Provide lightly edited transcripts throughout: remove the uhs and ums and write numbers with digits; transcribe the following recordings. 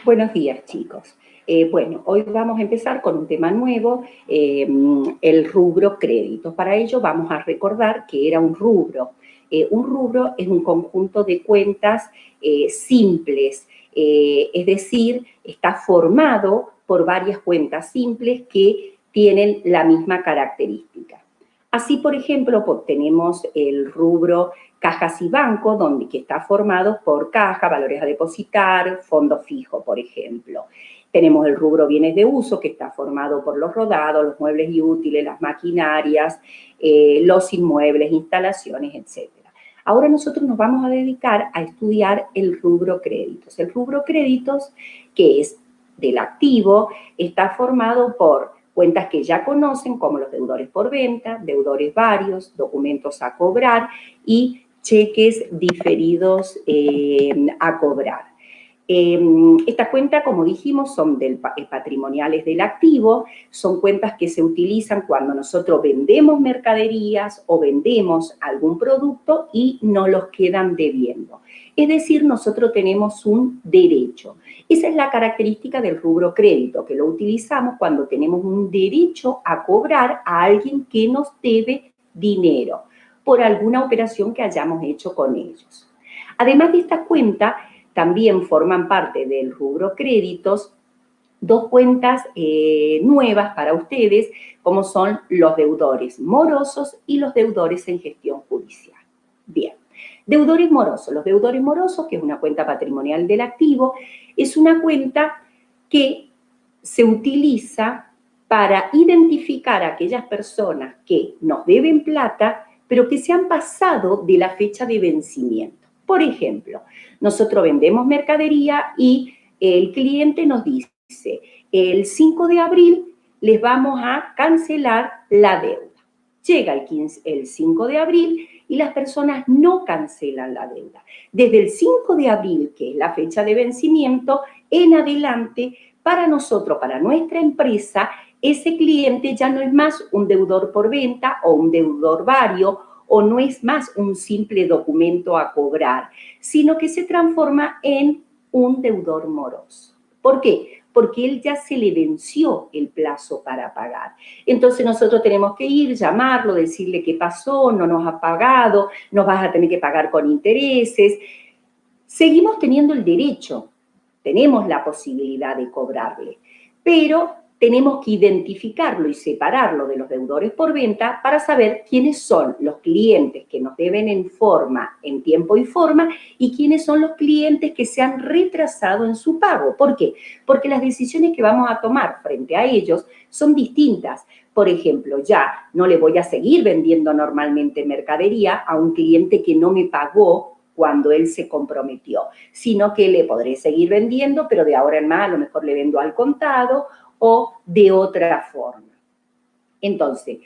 Buenos días, chicos. Bueno, hoy vamos a empezar con un tema nuevo, el rubro crédito. Para ello vamos a recordar que era un rubro. Un rubro es un conjunto de cuentas simples, es decir, está formado por varias cuentas simples que tienen la misma característica. Así, por ejemplo, tenemos el rubro cajas y banco, que está formado por caja, valores a depositar, fondo fijo, por ejemplo. Tenemos el rubro bienes de uso, que está formado por los rodados, los muebles y útiles, las maquinarias, los inmuebles, instalaciones, etc. Ahora nosotros nos vamos a dedicar a estudiar el rubro créditos. El rubro créditos, que es del activo, está formado por cuentas que ya conocen, como los deudores por venta, deudores varios, documentos a cobrar y cheques diferidos a cobrar. Estas cuentas, como dijimos, son patrimoniales del activo, son cuentas que se utilizan cuando nosotros vendemos mercaderías o vendemos algún producto y no los quedan debiendo. Es decir, nosotros tenemos un derecho. Esa es la característica del rubro crédito, que lo utilizamos cuando tenemos un derecho a cobrar a alguien que nos debe dinero por alguna operación que hayamos hecho con ellos. Además de esta cuenta, también forman parte del rubro créditos dos cuentas nuevas para ustedes, como son los deudores morosos y los deudores en gestión judicial. Bien, deudores morosos. Los deudores morosos, que es una cuenta patrimonial del activo, es una cuenta que se utiliza para identificar a aquellas personas que nos deben plata, pero que se han pasado de la fecha de vencimiento. Por ejemplo, nosotros vendemos mercadería y el cliente nos dice, el 5 de abril les vamos a cancelar la deuda. Llega el 5 de abril y las personas no cancelan la deuda. Desde el 5 de abril, que es la fecha de vencimiento, en adelante, para nosotros, para nuestra empresa, ese cliente ya no es más un deudor por venta o un deudor vario, o no es más un simple documento a cobrar, sino que se transforma en un deudor moroso. ¿Por qué? Porque él ya se le venció el plazo para pagar. Entonces nosotros tenemos que ir, llamarlo, decirle qué pasó, no nos ha pagado, nos vas a tener que pagar con intereses. Seguimos teniendo el derecho, tenemos la posibilidad de cobrarle, pero tenemos que identificarlo y separarlo de los deudores por venta para saber quiénes son los clientes que nos deben en tiempo y forma, y quiénes son los clientes que se han retrasado en su pago. ¿Por qué? Porque las decisiones que vamos a tomar frente a ellos son distintas. Por ejemplo, ya no le voy a seguir vendiendo normalmente mercadería a un cliente que no me pagó cuando él se comprometió, sino que le podré seguir vendiendo, pero de ahora en más a lo mejor le vendo al contado o de otra forma. Entonces,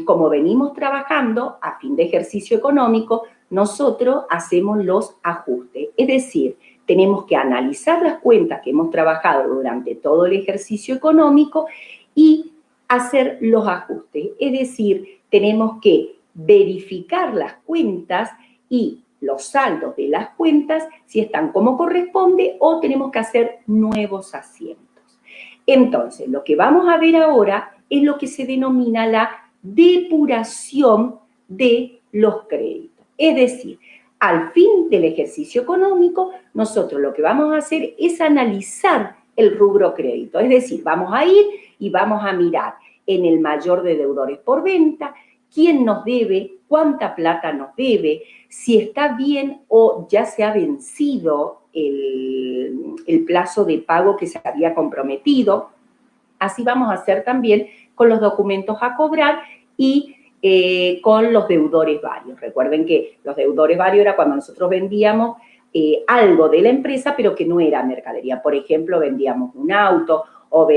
como venimos trabajando a fin de ejercicio económico, nosotros hacemos los ajustes. Es decir, tenemos que analizar las cuentas que hemos trabajado durante todo el ejercicio económico y hacer los ajustes. Es decir, tenemos que verificar las cuentas y los saldos de las cuentas si están como corresponde o tenemos que hacer nuevos asientos. Entonces, lo que vamos a ver ahora es lo que se denomina la depuración de los créditos. Es decir, al fin del ejercicio económico, nosotros lo que vamos a hacer es analizar el rubro crédito. Es decir, vamos a ir y vamos a mirar en el mayor de deudores por venta, quién nos debe, cuánta plata nos debe, si está bien o ya se ha vencido el plazo de pago que se había comprometido. Así vamos a hacer también con los documentos a cobrar y con los deudores varios. Recuerden que los deudores varios era cuando nosotros vendíamos algo de la empresa, pero que no era mercadería. Por ejemplo, vendíamos un auto o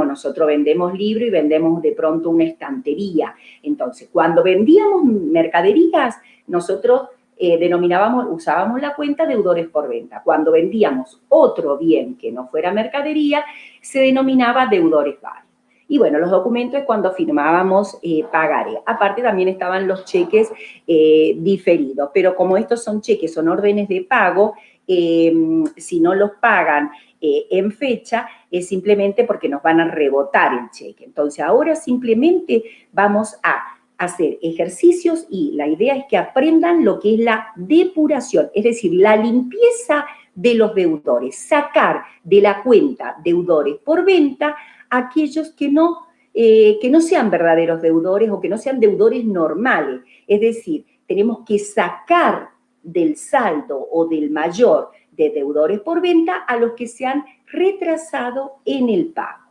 nosotros vendemos libros y vendemos de pronto una estantería. Entonces, cuando vendíamos mercaderías, nosotros usábamos la cuenta deudores por venta. Cuando vendíamos otro bien que no fuera mercadería, se denominaba deudores varios. Y bueno, los documentos es cuando firmábamos pagaré. Aparte también estaban los cheques diferidos, pero como estos son cheques, son órdenes de pago, si no los pagan en fecha, es simplemente porque nos van a rebotar el cheque. Entonces, ahora simplemente vamos a hacer ejercicios y la idea es que aprendan lo que es la depuración, es decir, la limpieza de los deudores, sacar de la cuenta deudores por venta aquellos que no sean verdaderos deudores o que no sean deudores normales. Es decir, tenemos que sacar del saldo o del mayor de deudores por venta a los que se han retrasado en el pago.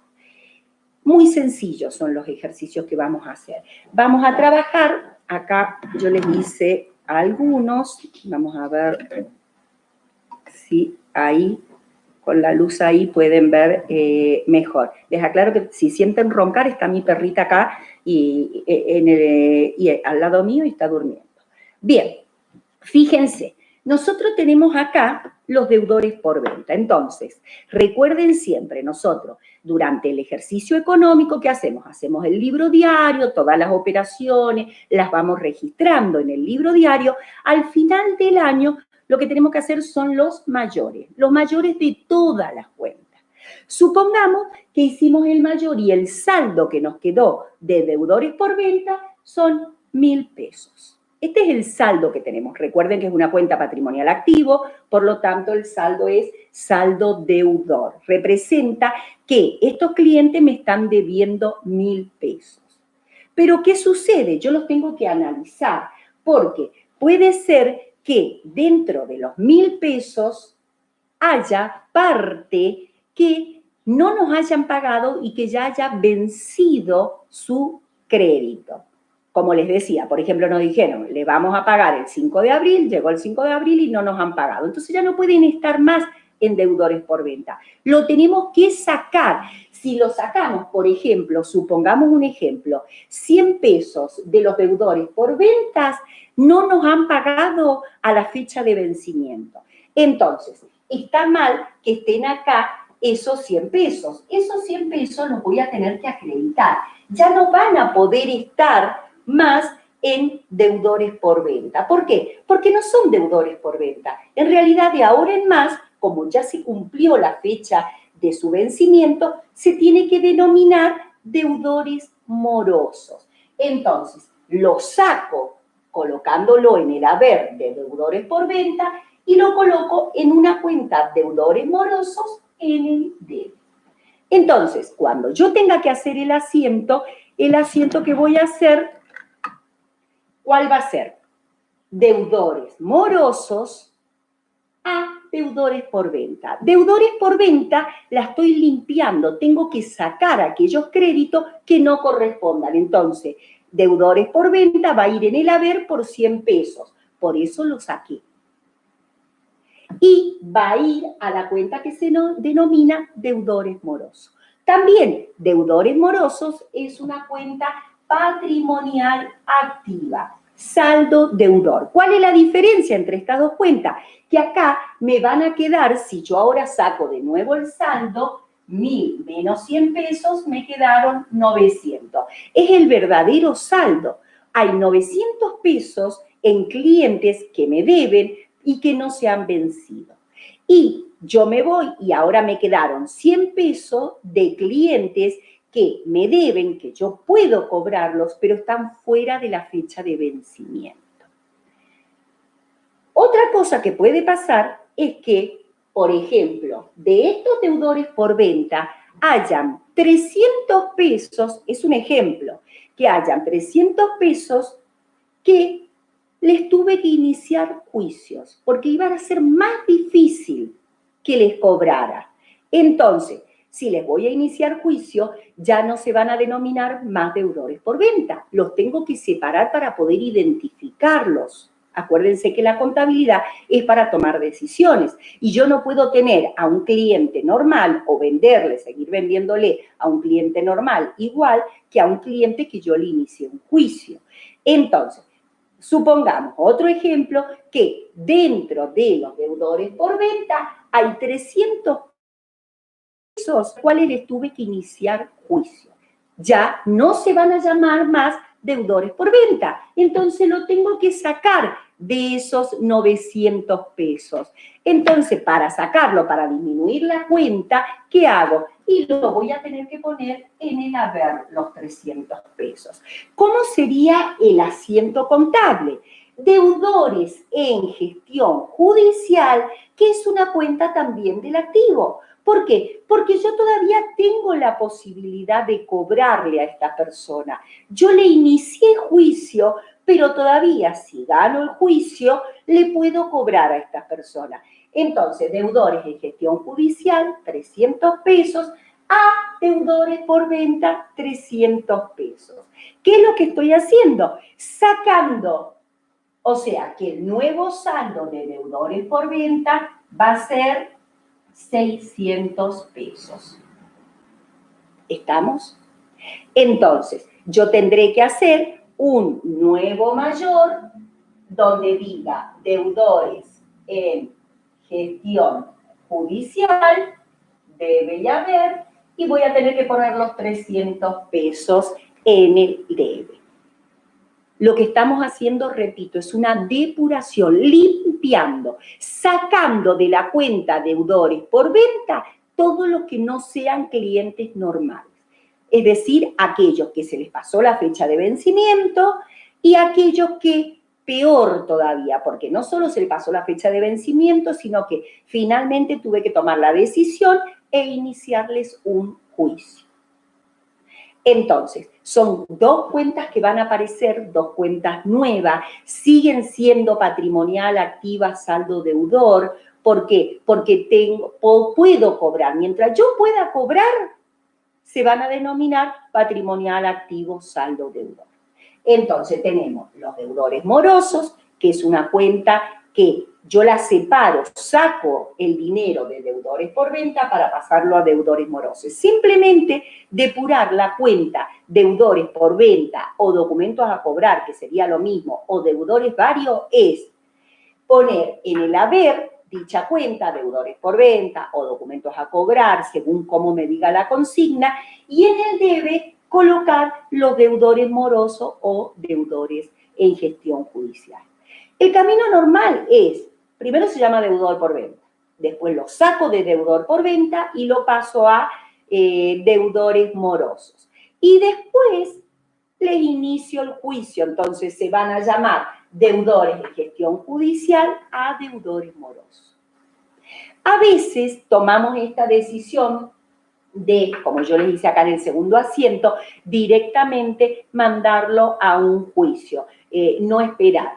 Muy sencillos son los ejercicios que vamos a hacer. Vamos a trabajar, acá yo les hice algunos, vamos a ver si ahí, con la luz ahí pueden ver mejor. Les aclaro que si sienten roncar, está mi perrita acá y al lado mío y está durmiendo. Bien, fíjense, nosotros tenemos acá los deudores por venta. Entonces, recuerden siempre, nosotros, durante el ejercicio económico, ¿qué hacemos? Hacemos el libro diario, todas las operaciones, las vamos registrando en el libro diario. Al final del año, lo que tenemos que hacer son los mayores de todas las cuentas. Supongamos que hicimos el mayor y el saldo que nos quedó de deudores por venta son 1.000 pesos. Este es el saldo que tenemos. Recuerden que es una cuenta patrimonial activo, por lo tanto el saldo es saldo deudor. Representa que estos clientes me están debiendo 1.000 pesos. Pero ¿qué sucede? Yo los tengo que analizar, porque puede ser que dentro de los 1.000 pesos haya parte que no nos hayan pagado y que ya haya vencido su crédito. Como les decía, por ejemplo, nos dijeron, le vamos a pagar el 5 de abril, llegó el 5 de abril y no nos han pagado. Entonces ya no pueden estar más en deudores por venta. Lo tenemos que sacar. Si lo sacamos, por ejemplo, supongamos un ejemplo, 100 pesos de los deudores por ventas no nos han pagado a la fecha de vencimiento. Entonces, está mal que estén acá esos 100 pesos. Esos 100 pesos los voy a tener que acreditar. Ya no van a poder estar más en deudores por venta. ¿Por qué? Porque no son deudores por venta. En realidad, de ahora en más, como ya se cumplió la fecha de su vencimiento, se tiene que denominar deudores morosos. Entonces, lo saco colocándolo en el haber de deudores por venta y lo coloco en una cuenta deudores morosos en el débito. Entonces, cuando yo tenga que hacer el asiento que voy a hacer, ¿cuál va a ser? Deudores morosos a deudores por venta. Deudores por venta la estoy limpiando, tengo que sacar aquellos créditos que no correspondan. Entonces, deudores por venta va a ir en el haber por 100 pesos, por eso lo saqué. Y va a ir a la cuenta que se denomina deudores morosos. También, deudores morosos es una cuenta patrimonial activa, saldo deudor. ¿Cuál es la diferencia entre estas dos cuentas? Que acá me van a quedar, si yo ahora saco de nuevo el saldo, 1.000 menos 100 pesos, me quedaron 900. Es el verdadero saldo. Hay 900 pesos en clientes que me deben y que no se han vencido. Y yo me voy y ahora me quedaron 100 pesos de clientes que me deben, que yo puedo cobrarlos, pero están fuera de la fecha de vencimiento. Otra cosa que puede pasar es que, por ejemplo, de estos deudores por venta hayan 300 pesos, es un ejemplo, que hayan 300 pesos que les tuve que iniciar juicios, porque iba a ser más difícil que les cobrara. Entonces, si les voy a iniciar juicio, ya no se van a denominar más deudores por venta. Los tengo que separar para poder identificarlos. Acuérdense que la contabilidad es para tomar decisiones y yo no puedo tener a un cliente normal o seguir vendiéndole a un cliente normal igual que a un cliente que yo le inicié un juicio. Entonces, supongamos otro ejemplo que dentro de los deudores por venta hay 300 pesos, cuales les tuve que iniciar juicio. Ya no se van a llamar más deudores por venta. Entonces lo tengo que sacar de esos 900 pesos. Entonces, para sacarlo, para disminuir la cuenta, ¿qué hago? Y lo voy a tener que poner en el haber, los 300 pesos. ¿Cómo sería el asiento contable? Deudores en gestión judicial, que es una cuenta también del activo. ¿Por qué? Porque yo todavía tengo la posibilidad de cobrarle a esta persona. Yo le inicié juicio, pero todavía si gano el juicio, le puedo cobrar a esta persona. Entonces, deudores en gestión judicial, 300 pesos, a deudores por venta, 300 pesos. ¿Qué es lo que estoy haciendo? Sacando, o sea, que el nuevo saldo de deudores por venta va a ser 600 pesos. ¿Estamos? Entonces, yo tendré que hacer un nuevo mayor donde diga deudores en gestión judicial, debe y haber, y voy a tener que poner los 300 pesos en el debe. Lo que estamos haciendo, repito, es una depuración, limpiando, sacando de la cuenta deudores por venta todo lo que no sean clientes normales. Es decir, aquellos que se les pasó la fecha de vencimiento y aquellos que, peor todavía, porque no solo se les pasó la fecha de vencimiento, sino que finalmente tuve que tomar la decisión e iniciarles un juicio. Entonces, son dos cuentas que van a aparecer, dos cuentas nuevas, siguen siendo patrimonial, activa, saldo, deudor. ¿Por qué? Porque puedo cobrar. Mientras yo pueda cobrar, se van a denominar patrimonial, activo, saldo, deudor. Entonces, tenemos los deudores morosos, que es una cuenta que yo la separo, saco el dinero de deudores por venta para pasarlo a deudores morosos. Simplemente depurar la cuenta deudores por venta o documentos a cobrar, que sería lo mismo, o deudores varios, es poner en el haber dicha cuenta, deudores por venta o documentos a cobrar, según cómo me diga la consigna, y en el debe colocar los deudores morosos o deudores en gestión judicial. El camino normal es, primero se llama deudor por venta, después lo saco de deudor por venta y lo paso a deudores morosos. Y después les inicio el juicio, entonces se van a llamar deudores de gestión judicial a deudores morosos. A veces tomamos esta decisión de, como yo les hice acá en el segundo asiento, directamente mandarlo a un juicio, no esperar.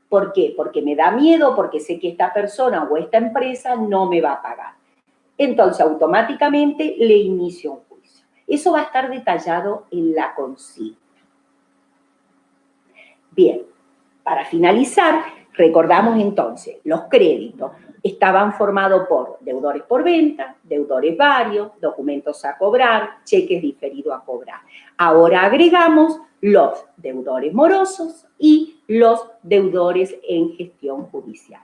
¿Por qué? Porque me da miedo, porque sé que esta persona o esta empresa no me va a pagar. Entonces, automáticamente le inicio un juicio. Eso va a estar detallado en la consigna. Bien, para finalizar, recordamos entonces, los créditos estaban formados por deudores por venta, deudores varios, documentos a cobrar, cheques diferidos a cobrar. Ahora agregamos los deudores morosos y los deudores en gestión judicial.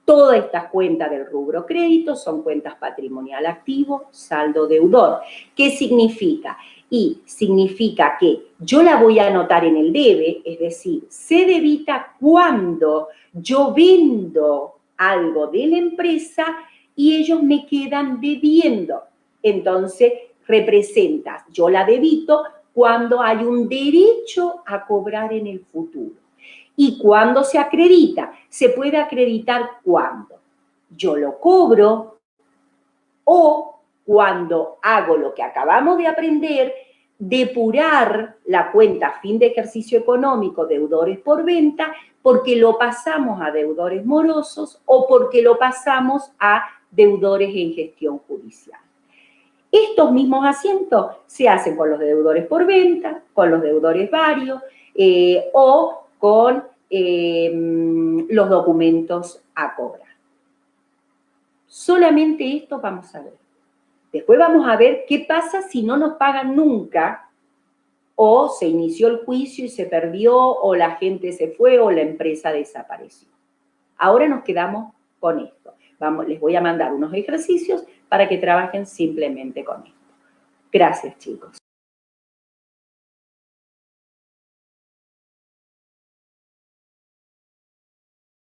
Todas estas cuentas del rubro crédito son cuentas patrimonial activo, saldo deudor. ¿Qué significa? Y significa que yo la voy a anotar en el debe, es decir, se debita cuando yo vendo algo de la empresa y ellos me quedan debiendo. Entonces, representa, yo la debito cuando hay un derecho a cobrar en el futuro. ¿Y cuándo se acredita? Se puede acreditar cuando yo lo cobro o cuando hago lo que acabamos de aprender, depurar la cuenta a fin de ejercicio económico, deudores por venta, porque lo pasamos a deudores morosos o porque lo pasamos a deudores en gestión judicial. Estos mismos asientos se hacen con los deudores por venta, con los deudores varios o con los documentos a cobrar. Solamente esto vamos a ver. Después vamos a ver qué pasa si no nos pagan nunca o se inició el juicio y se perdió o la gente se fue o la empresa desapareció. Ahora nos quedamos con esto. Les voy a mandar unos ejercicios para que trabajen simplemente con esto. Gracias, chicos.